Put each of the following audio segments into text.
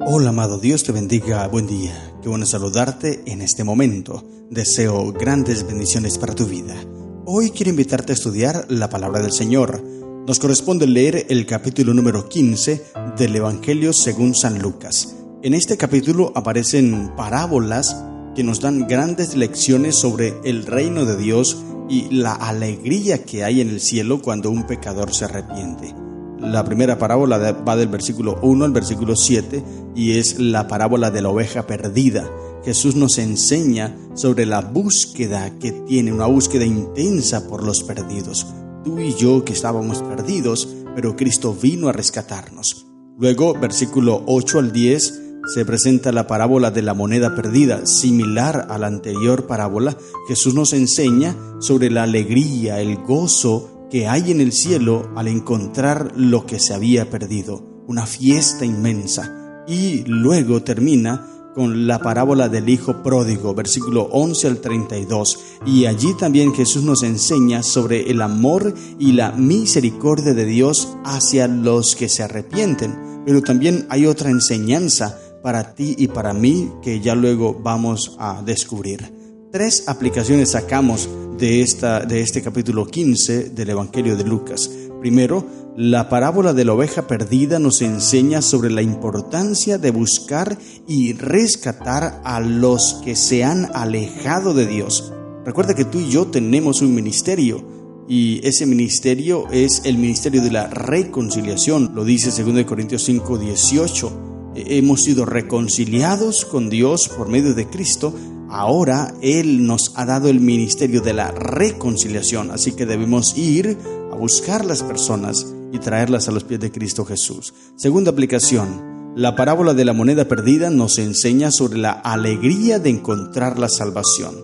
Hola amado, Dios te bendiga, buen día. Qué bueno saludarte en este momento. Deseo grandes bendiciones para tu vida. Hoy quiero invitarte a estudiar la palabra del Señor. Nos corresponde leer el capítulo número 15 del Evangelio según San Lucas. En este capítulo aparecen parábolas que nos dan grandes lecciones sobre el reino de Dios y la alegría que hay en el cielo cuando un pecador se arrepiente. La primera parábola va del versículo 1 al versículo 7 y es la parábola de la oveja perdida. Jesús nos enseña sobre la búsqueda que tiene, una búsqueda intensa por los perdidos. Tú y yo que estábamos perdidos, pero Cristo vino a rescatarnos. Luego, versículo 8 al 10, se presenta la parábola de la moneda perdida. Similar a la anterior parábola, Jesús nos enseña sobre la alegría, el gozo que hay en el cielo al encontrar lo que se había perdido, una fiesta inmensa. Y luego termina con la parábola del hijo pródigo, versículo 11 al 32, y allí también Jesús nos enseña sobre el amor y la misericordia de Dios hacia los que se arrepienten. Pero también hay otra enseñanza para ti y para mí que ya luego vamos a descubrir. 3 aplicaciones sacamos de este capítulo 15 del Evangelio de Lucas. Primero, la parábola de la oveja perdida nos enseña sobre la importancia de buscar y rescatar a los que se han alejado de Dios. Recuerda que tú y yo tenemos un ministerio y ese ministerio es el ministerio de la reconciliación. Lo dice 2 Corintios 5:18. Hemos sido reconciliados con Dios por medio de Cristo. Ahora Él nos ha dado el ministerio de la reconciliación, así que debemos ir a buscar las personas y traerlas a los pies de Cristo Jesús. Segunda aplicación, la parábola de la moneda perdida nos enseña sobre la alegría de encontrar la salvación.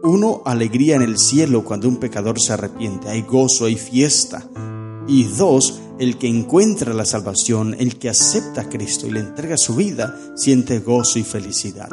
1, alegría en el cielo cuando un pecador se arrepiente, hay gozo, hay fiesta. Y 2, el que encuentra la salvación, el que acepta a Cristo y le entrega su vida, siente gozo y felicidad.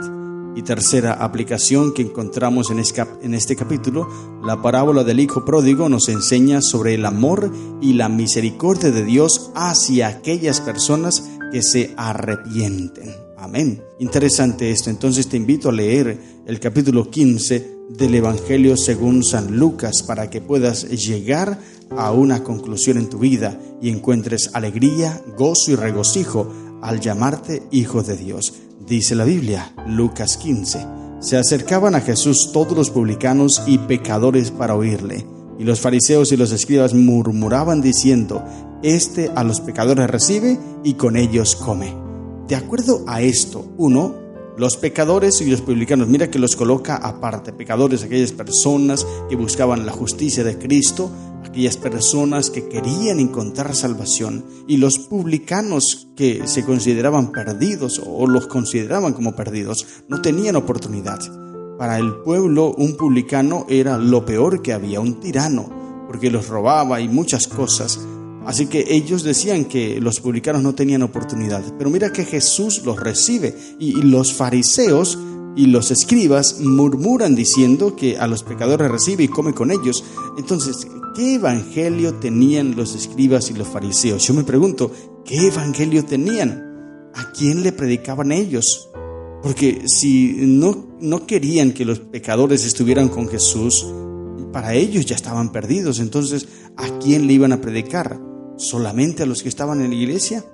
Y tercera aplicación que encontramos en este capítulo, la parábola del hijo pródigo nos enseña sobre el amor y la misericordia de Dios hacia aquellas personas que se arrepienten. Amén. Interesante esto. Entonces te invito a leer el capítulo 15 del Evangelio según San Lucas para que puedas llegar a una conclusión en tu vida y encuentres alegría, gozo y regocijo al llamarte hijo de Dios. Dice la Biblia, Lucas 15, se acercaban a Jesús todos los publicanos y pecadores para oírle, y los fariseos y los escribas murmuraban diciendo, este a los pecadores recibe y con ellos come. De acuerdo a esto, 1, los pecadores y los publicanos, mira que los coloca aparte, pecadores, aquellas personas que buscaban la justicia de Cristo, aquellas personas que querían encontrar salvación, y los publicanos que se consideraban perdidos o los consideraban como perdidos, no tenían oportunidad. Para el pueblo un publicano era lo peor que había, un tirano, porque los robaba y muchas cosas. Así que ellos decían que los publicanos no tenían oportunidad. Pero mira que Jesús los recibe y los fariseos y los escribas murmuran diciendo que a los pecadores recibe y come con ellos. Entonces, ¿qué evangelio tenían los escribas y los fariseos? Yo me pregunto, ¿qué evangelio tenían? ¿A quién le predicaban ellos? Porque si no querían que los pecadores estuvieran con Jesús, para ellos ya estaban perdidos. Entonces, ¿a quién le iban a predicar? ¿Solamente a los que estaban en la iglesia?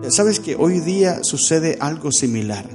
¿Sabes que hoy día sucede algo similar?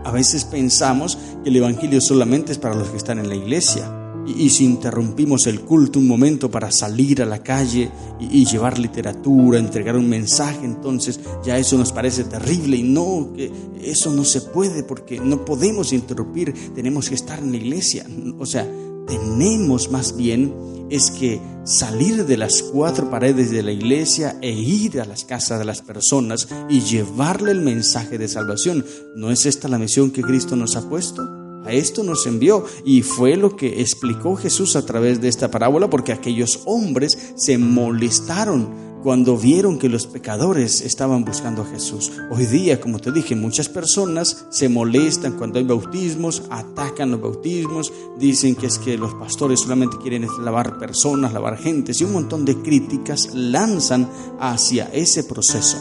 A veces pensamos que el evangelio solamente es para los que están en la iglesia. Y si interrumpimos el culto un momento para salir a la calle y llevar literatura, entregar un mensaje, entonces ya eso nos parece terrible. Y no, que eso no se puede porque no podemos interrumpir, tenemos que estar en la iglesia. O sea, tenemos más bien es que salir de las 4 paredes de la iglesia e ir a las casas de las personas y llevarle el mensaje de salvación. ¿No es esta la misión que Cristo nos ha puesto? A esto nos envió y fue lo que explicó Jesús a través de esta parábola, porque aquellos hombres se molestaron cuando vieron que los pecadores estaban buscando a Jesús. Hoy día, como te dije, muchas personas se molestan cuando hay bautismos, atacan los bautismos, dicen que es que los pastores solamente quieren lavar personas, lavar gentes, y un montón de críticas lanzan hacia ese proceso.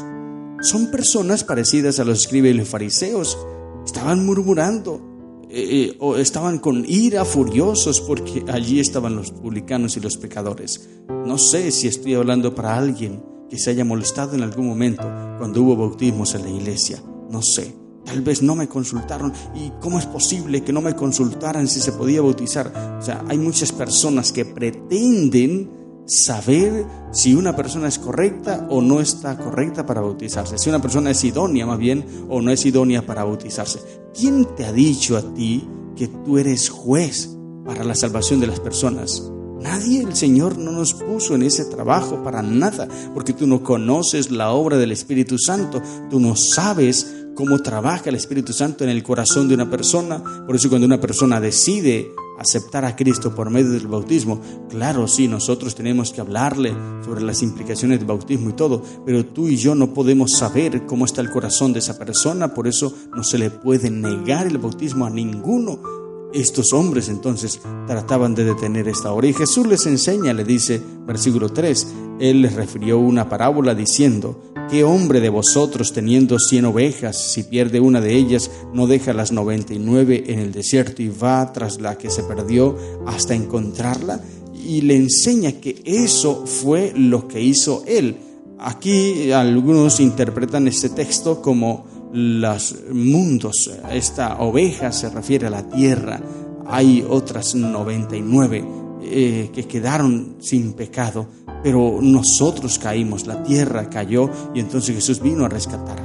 son personas parecidas a los escribas y los fariseos. Estaban murmurando, o estaban con ira, furiosos, porque allí estaban los publicanos y los pecadores. No sé si estoy hablando para alguien que se haya molestado en algún momento cuando hubo bautismos en la iglesia. No sé, tal vez no me consultaron. ¿Y cómo es posible que no me consultaran si se podía bautizar? O sea, hay muchas personas que pretenden saber si una persona es correcta o no está correcta para bautizarse, si una persona es idónea más bien o no es idónea para bautizarse. ¿Quién te ha dicho a ti que tú eres juez para la salvación de las personas? Nadie. El Señor no nos puso en ese trabajo para nada, porque tú no conoces la obra del Espíritu Santo, tú no sabes cómo trabaja el Espíritu Santo en el corazón de una persona. Por eso cuando una persona decide aceptar a Cristo por medio del bautismo, claro, sí, nosotros tenemos que hablarle sobre las implicaciones del bautismo y todo, pero tú y yo no podemos saber cómo está el corazón de esa persona, por eso no se le puede negar el bautismo a ninguno. Estos hombres entonces trataban de detener esta obra y Jesús les enseña, le dice, versículo 3, Él les refirió una parábola diciendo: ¿qué hombre de vosotros teniendo 100 ovejas, si pierde una de ellas, no deja las 99 en el desierto y va tras la que se perdió hasta encontrarla? Y le enseña que eso fue lo que hizo Él. Aquí algunos interpretan este texto como los mundos. Esta oveja se refiere a la tierra. Hay otras 99 que quedaron sin pecado, pero nosotros caímos, la tierra cayó y entonces Jesús vino a rescatar.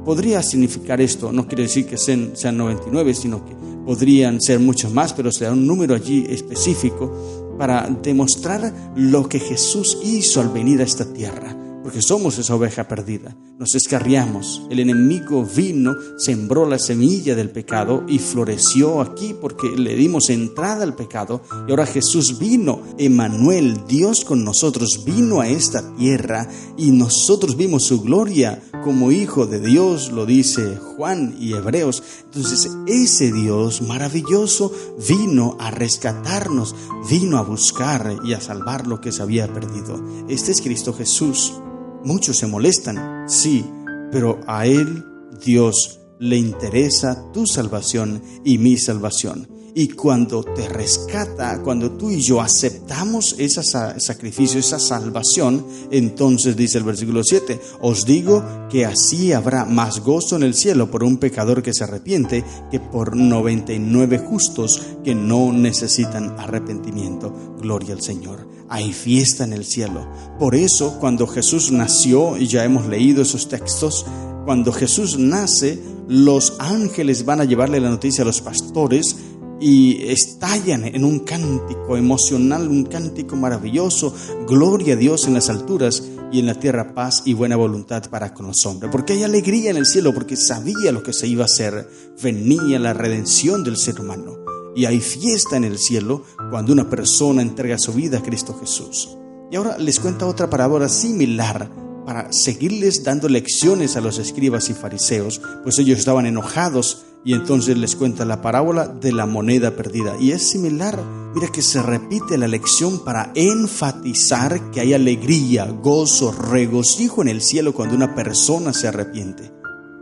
Podría significar esto, no quiere decir que sean 99, sino que podrían ser muchos más, pero se da un número allí específico para demostrar lo que Jesús hizo al venir a esta tierra. Porque somos esa oveja perdida, nos descarriamos, el enemigo vino, sembró la semilla del pecado y floreció aquí porque le dimos entrada al pecado. Y ahora Jesús vino, Emmanuel, Dios con nosotros, vino a esta tierra y nosotros vimos su gloria como Hijo de Dios, lo dice Juan y Hebreos. Entonces ese Dios maravilloso vino a rescatarnos, vino a buscar y a salvar lo que se había perdido. Este es Cristo Jesús. Muchos se molestan, sí, pero a Él, Dios, le interesa tu salvación y mi salvación. Y cuando te rescata, cuando tú y yo aceptamos ese sacrificio, esa salvación, entonces dice el versículo 7, os digo que así habrá más gozo en el cielo por un pecador que se arrepiente que por 99 justos que no necesitan arrepentimiento. Gloria al Señor. Hay fiesta en el cielo. Por eso cuando Jesús nació, y ya hemos leído esos textos, cuando Jesús nace, los ángeles van a llevarle la noticia a los pastores y estallan en un cántico emocional, un cántico maravilloso: gloria a Dios en las alturas y en la tierra paz y buena voluntad para con los hombres. Porque hay alegría en el cielo, porque sabía lo que se iba a hacer. Venía la redención del ser humano. Y hay fiesta en el cielo cuando una persona entrega su vida a Cristo Jesús. Y ahora les cuento otra parábola similar para seguirles dando lecciones a los escribas y fariseos, pues ellos estaban enojados. Y entonces les cuenta la parábola de la moneda perdida. Y es similar. Mira que se repite la lección para enfatizar que hay alegría, gozo, regocijo en el cielo cuando una persona se arrepiente.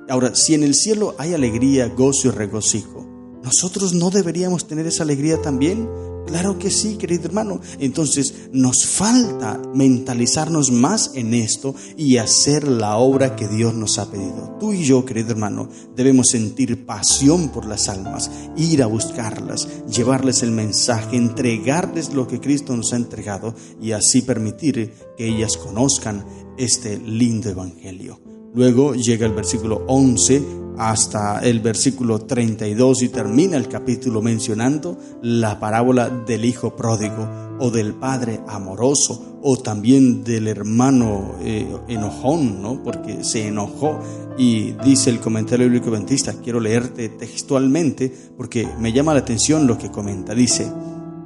Ahora, si en el cielo hay alegría, gozo y regocijo, ¿nosotros no deberíamos tener esa alegría también? Claro que sí, querido hermano. Entonces nos falta mentalizarnos más en esto y hacer la obra que Dios nos ha pedido. Tú y yo, querido hermano, debemos sentir pasión por las almas, ir a buscarlas, llevarles el mensaje, entregarles lo que Cristo nos ha entregado y así permitir que ellas conozcan este lindo evangelio. Luego llega el versículo 11 hasta el versículo 32 y termina el capítulo mencionando la parábola del hijo pródigo o del padre amoroso o también del hermano enojón, ¿no? Porque se enojó. Y dice el comentario bíblico adventista, quiero leerte textualmente porque me llama la atención lo que comenta. Dice: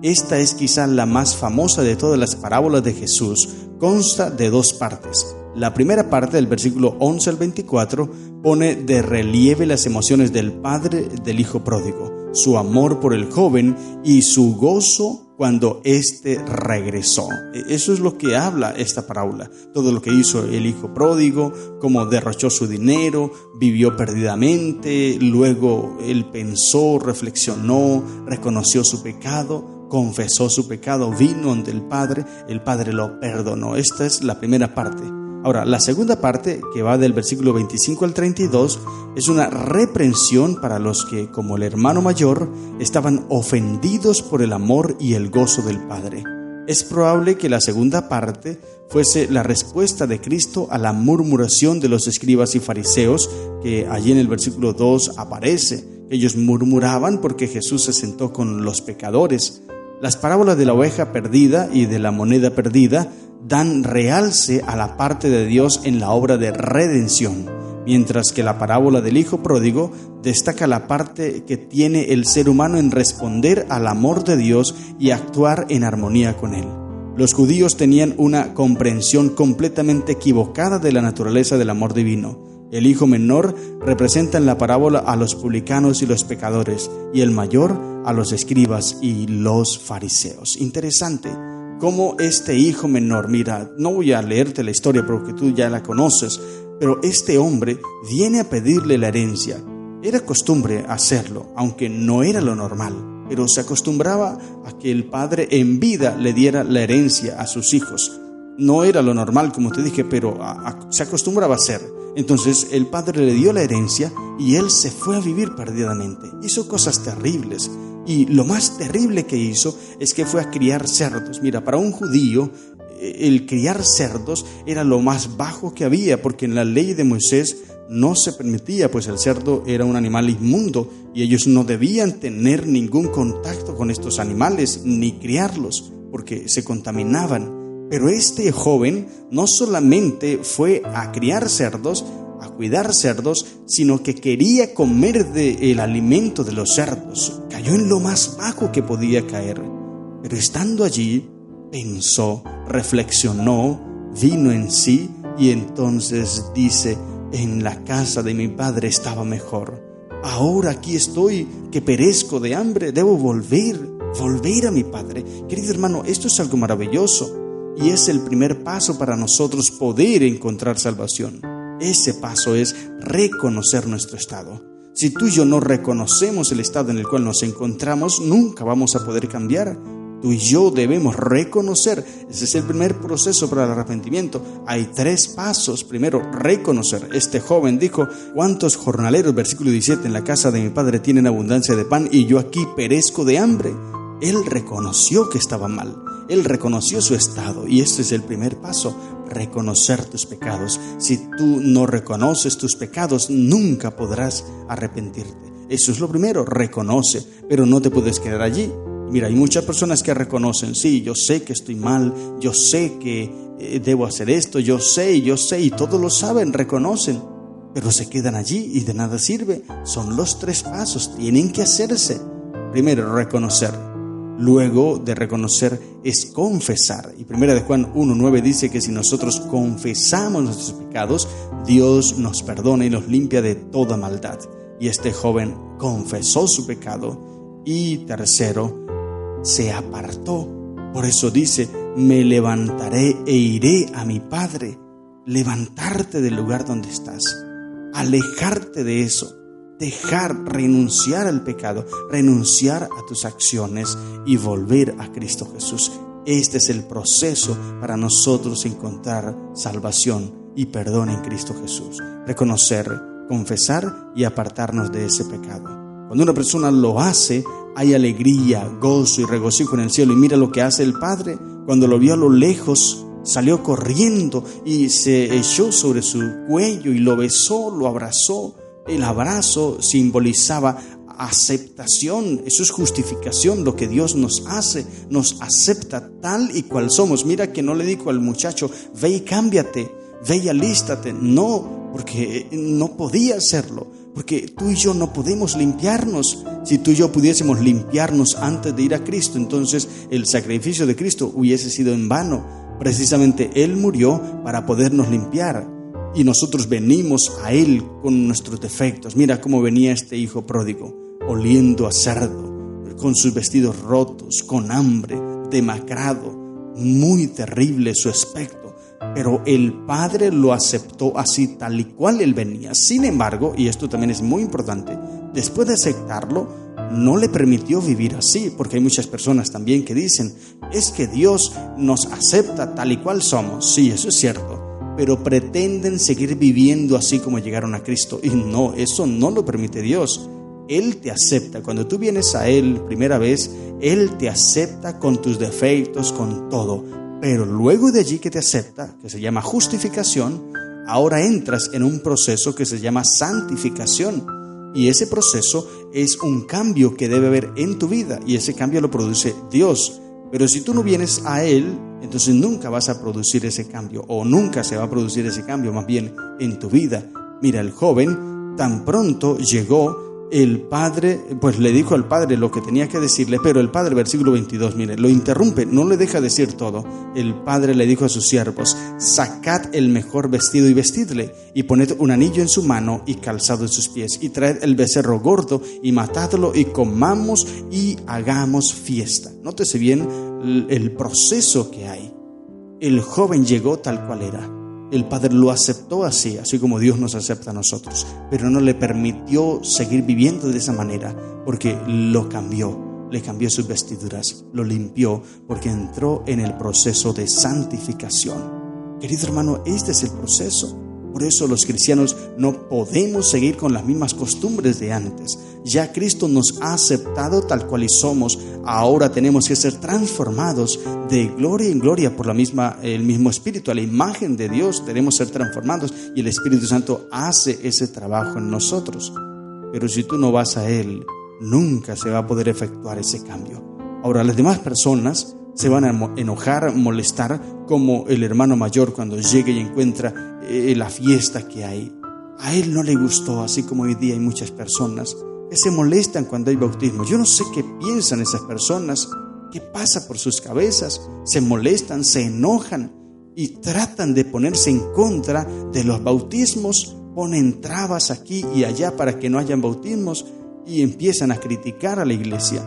esta es quizá la más famosa de todas las parábolas de Jesús. Consta de dos partes. La primera parte, del versículo 11 al 24, pone de relieve las emociones del padre del hijo pródigo, su amor por el joven y su gozo cuando éste regresó. Eso es lo que habla esta parábola. Todo lo que hizo el hijo pródigo, cómo derrochó su dinero, vivió perdidamente, luego él pensó, reflexionó, reconoció su pecado, confesó su pecado, vino ante el Padre lo perdonó. Esta es la primera parte. Ahora, la segunda parte, que va del versículo 25 al 32, es una reprensión para los que, como el hermano mayor, estaban ofendidos por el amor y el gozo del Padre. Es probable que la segunda parte fuese la respuesta de Cristo a la murmuración de los escribas y fariseos, que allí en el versículo 2 aparece. Ellos murmuraban porque Jesús se sentó con los pecadores. Las parábolas de la oveja perdida y de la moneda perdida dan realce a la parte de Dios en la obra de redención, mientras que la parábola del hijo pródigo destaca la parte que tiene el ser humano en responder al amor de Dios y actuar en armonía con él. Los judíos tenían una comprensión completamente equivocada de la naturaleza del amor divino. El hijo menor representa en la parábola a los publicanos y los pecadores, y el mayor a los escribas y los fariseos. Interesante cómo este hijo menor, mira, no voy a leerte la historia porque tú ya la conoces, pero este hombre viene a pedirle la herencia. Era costumbre hacerlo, aunque no era lo normal, pero se acostumbraba a que el padre en vida le diera la herencia a sus hijos. No era lo normal, como te dije, pero se acostumbraba a hacer. Entonces el padre le dio la herencia y él se fue a vivir perdidamente. Hizo cosas terribles. Y lo más terrible que hizo es que fue a criar cerdos. Mira, para un judío, el criar cerdos era lo más bajo que había, porque en la ley de Moisés no se permitía, pues el cerdo era un animal inmundo y ellos no debían tener ningún contacto con estos animales ni criarlos, porque se contaminaban. Pero este joven no solamente fue a criar cerdos, a cuidar cerdos, sino que quería comer del alimento de los cerdos. Cayó en lo más bajo que podía caer. Pero estando allí, pensó, reflexionó, vino en sí y entonces dice: en la casa de mi padre estaba mejor. Ahora aquí estoy, que perezco de hambre, debo volver a mi padre. Querido hermano, esto es algo maravilloso. Y es el primer paso para nosotros poder encontrar salvación. Ese paso es reconocer nuestro estado. Si tú y yo no reconocemos el estado en el cual nos encontramos, nunca vamos a poder cambiar. Tú y yo debemos reconocer. Ese es el primer proceso para el arrepentimiento. Hay 3 pasos. Primero, reconocer. Este joven dijo: ¿cuántos jornaleros, versículo 17, en la casa de mi padre tienen abundancia de pan y yo aquí perezco de hambre? Él reconoció que estaba mal. Él reconoció su estado y este es el primer paso, reconocer tus pecados. Si tú no reconoces tus pecados, nunca podrás arrepentirte. Eso es lo primero, reconoce, pero no te puedes quedar allí. Mira, hay muchas personas que reconocen: sí, yo sé que estoy mal, yo sé que debo hacer esto, yo sé, y todos lo saben, reconocen, pero se quedan allí y de nada sirve. Son los 3 pasos, tienen que hacerse. Primero, reconocer. Luego de reconocer es confesar. Y 1 de Juan 1:9 dice que si nosotros confesamos nuestros pecados, Dios nos perdona y nos limpia de toda maldad. Y este joven confesó su pecado. Y tercero, se apartó. Por eso dice: me levantaré e iré a mi padre. Levantarte del lugar donde estás. Alejarte de eso. Renunciar al pecado, renunciar a tus acciones y volver a Cristo Jesús. Este es el proceso para nosotros encontrar salvación y perdón en Cristo Jesús. Reconocer, confesar y apartarnos de ese pecado. Cuando una persona lo hace, hay alegría, gozo y regocijo en el cielo. Y mira lo que hace el Padre. Cuando lo vio a lo lejos, salió corriendo y se echó sobre su cuello y lo besó, lo abrazó. El abrazo simbolizaba aceptación, eso es justificación, lo que Dios nos hace, nos acepta tal y cual somos. Mira que no le dijo al muchacho: ve y cámbiate, ve y alístate. No, porque no podía hacerlo, porque tú y yo no podemos limpiarnos. Si tú y yo pudiésemos limpiarnos antes de ir a Cristo, entonces el sacrificio de Cristo hubiese sido en vano. Precisamente Él murió para podernos limpiar. Y nosotros venimos a Él con nuestros defectos. Mira cómo venía este hijo pródigo, oliendo a cerdo, con sus vestidos rotos, con hambre, demacrado, muy terrible su aspecto, pero el padre lo aceptó así tal y cual él venía. Sin embargo, y esto también es muy importante, después de aceptarlo, no le permitió vivir así, porque hay muchas personas también que dicen, es que Dios nos acepta tal y cual somos. Sí, eso es cierto, pero pretenden seguir viviendo así como llegaron a Cristo, y no, eso no lo permite Dios. Él te acepta. Cuando tú vienes a Él primera vez, Él te acepta con tus defectos, con todo. Pero luego de allí que te acepta, que se llama justificación, ahora entras en un proceso que se llama santificación. Y ese proceso es un cambio que debe haber en tu vida, y ese cambio lo produce Dios. Pero si tú no vienes a Él, entonces nunca vas a producir ese cambio, o nunca se va a producir ese cambio, más bien en tu vida. Mira, el joven, tan pronto llegó, el padre, pues le dijo al padre lo que tenía que decirle, pero el padre, versículo 22, mire, lo interrumpe, no le deja decir todo. El padre le dijo a sus siervos, sacad el mejor vestido y vestidle, y poned un anillo en su mano y calzado en sus pies, y traed el becerro gordo y matadlo, y comamos y hagamos fiesta. Nótese bien el proceso que hay. El joven llegó tal cual era. El padre lo aceptó así como Dios nos acepta a nosotros, pero no le permitió seguir viviendo de esa manera, porque lo cambió, le cambió sus vestiduras, lo limpió, porque entró en el proceso de santificación. Querido hermano, este es el proceso. Por eso los cristianos no podemos seguir con las mismas costumbres de antes. Ya Cristo nos ha aceptado tal cual y somos. Ahora tenemos que ser transformados de gloria en gloria por el mismo Espíritu. A la imagen de Dios tenemos que ser transformados, y el Espíritu Santo hace ese trabajo en nosotros. Pero si tú no vas a Él, nunca se va a poder efectuar ese cambio. Ahora, las demás personas se van a enojar, molestar, como el hermano mayor cuando llegue y encuentra la fiesta que hay. A él no le gustó, así como hoy día hay muchas personas que se molestan cuando hay bautismo. Yo no sé qué piensan esas personas, qué pasa por sus cabezas. Se molestan, se enojan y tratan de ponerse en contra de los bautismos. Ponen trabas aquí y allá para que no hayan bautismos y empiezan a criticar a la iglesia.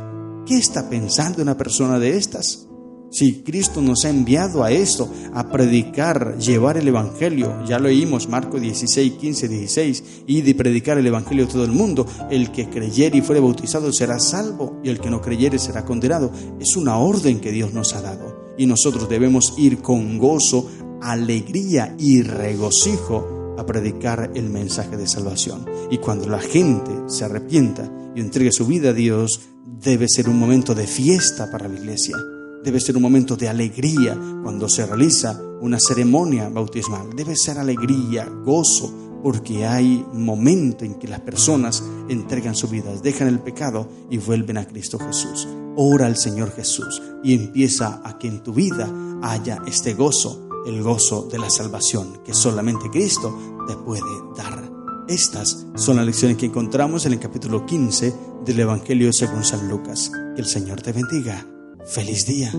¿Qué está pensando una persona de estas? Si Cristo nos ha enviado a esto, a predicar, llevar el evangelio, ya lo leímos, Marcos 16, 15, 16, y de predicar el evangelio a todo el mundo. El que creyere y fuere bautizado será salvo, y el que no creyere será condenado. Es una orden que Dios nos ha dado, y nosotros debemos ir con gozo, alegría y regocijo a predicar el mensaje de salvación. Y cuando la gente se arrepienta y entregue su vida a Dios, debe ser un momento de fiesta para la iglesia. Debe ser un momento de alegría cuando se realiza una ceremonia bautismal. Debe ser alegría, gozo, porque hay momento en que las personas entregan su vida, dejan el pecado y vuelven a Cristo Jesús. Ora al Señor Jesús y empieza a que en tu vida haya este gozo, el gozo de la salvación que solamente Cristo te puede dar. Estas son las lecciones que encontramos en el capítulo 15 del Evangelio según San Lucas. Que el Señor te bendiga. ¡Feliz día!